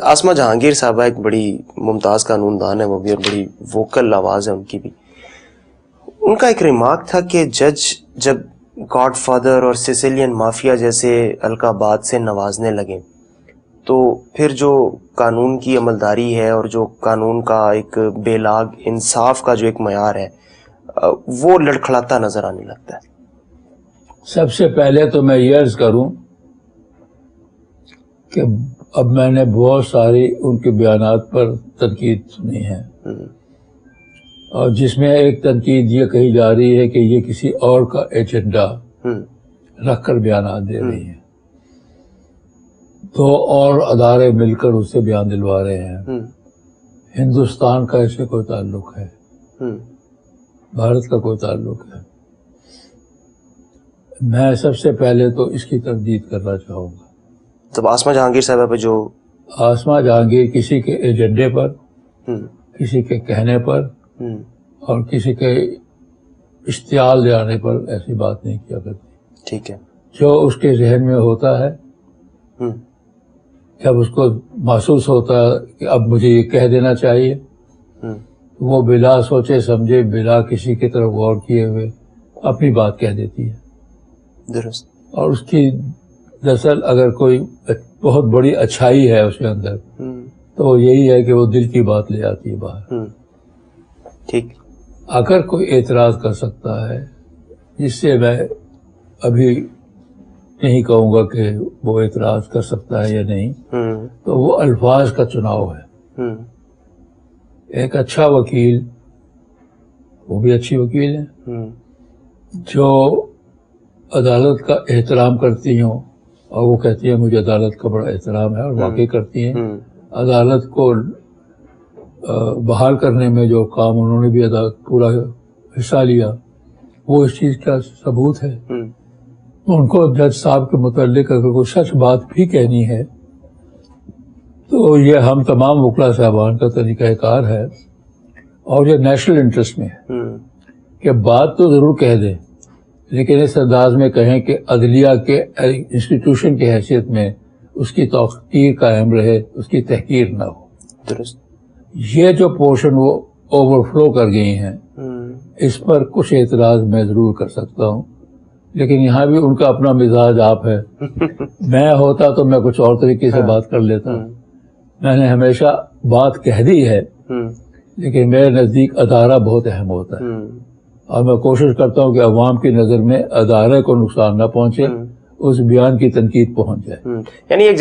آسمہ جہانگیر صاحبہ ایک بڑی ممتاز قانون دان ہے وہ بھی، اور بڑی ووکل آواز ہے ان کی بھی. ان کا ایک ریمارک تھا کہ جج جب گاڈ فادر اور سیسیلین مافیا جیسے القابات سے نوازنے لگیں تو پھر جو قانون کی عملداری ہے اور جو قانون کا ایک بے لاگ انصاف کا جو ایک معیار ہے وہ لڑکھڑاتا نظر آنے لگتا ہے. سب سے پہلے تو میں یہ عرض کروں کہ اب میں نے بہت ساری ان کے بیانات پر تنقید سنی ہے، اور جس میں ایک تنقید یہ کہی جا رہی ہے کہ یہ کسی اور کا ایجنڈا رکھ کر بیانات دے رہی ہیں، دو اور ادارے مل کر اس سے بیان دلوا رہے ہیں. ہندوستان کا اس سے کوئی تعلق ہے؟ بھارت کا کوئی تعلق ہے؟ میں سب سے پہلے تو اس کی تردید کرنا چاہوں گا. تب آسمہ جہانگیر صاحبہ پہ جو آسمہ جہانگیر کسی کے ایجنڈے پر، کسی کے کہنے پر اور کسی کے اشتعال جانے پر ایسی بات نہیں کیا کرتی. ٹھیک ہے. جو اس کے ذہن میں ہوتا ہے، جب اس کو محسوس ہوتا ہے کہ اب مجھے یہ کہہ دینا چاہیے، وہ بلا سوچے سمجھے، بلا کسی کی طرف غور کیے ہوئے اپنی بات کہہ دیتی ہے. درست. اور اس کی دراصل اگر کوئی بہت بڑی اچھائی ہے اس کے اندر تو وہ یہی ہے کہ وہ دل کی بات لے آتی ہے باہر. ٹھیک. اگر کوئی اعتراض کر سکتا ہے، جس سے میں ابھی نہیں کہوں گا کہ وہ اعتراض کر سکتا ہے یا نہیں، تو وہ الفاظ کا چناؤ ہے. ایک اچھا وکیل، وہ بھی اچھی وکیل ہیں، جو عدالت کا احترام کرتی ہوں، اور وہ کہتی ہیں مجھے عدالت کا بڑا احترام ہے، اور واقعی کرتی ہیں. عدالت کو بحال کرنے میں جو کام انہوں نے بھی پورا حصہ لیا، وہ اس چیز کا ثبوت ہے. ان کو جج صاحب کے متعلق اگر کوئی سچ بات بھی کہنی ہے تو یہ ہم تمام وکلا صاحبان کا طریقہ کار ہے، اور یہ نیشنل انٹرسٹ میں ہے کہ بات تو ضرور کہہ دیں، لیکن اس انداز میں کہیں کہ عدلیہ کے انسٹیٹیوشن کی حیثیت میں اس کی توقیر قائم رہے، اس کی تحقیر نہ ہو. درست. یہ جو پورشن وہ اوور فلو کر گئی ہیں، اس پر کچھ اعتراض میں ضرور کر سکتا ہوں، لیکن یہاں بھی ان کا اپنا مزاج آپ ہے. میں ہوتا تو میں کچھ اور طریقے سے بات کر لیتا. میں نے ہمیشہ بات کہہ دی ہے، لیکن میرے نزدیک ادارہ بہت اہم ہوتا ہے، اور میں کوشش کرتا ہوں کہ عوام کی نظر میں ادارے کو نقصان نہ پہنچے، اس بیان کی تنقید پہنچ جائے. یعنی ایک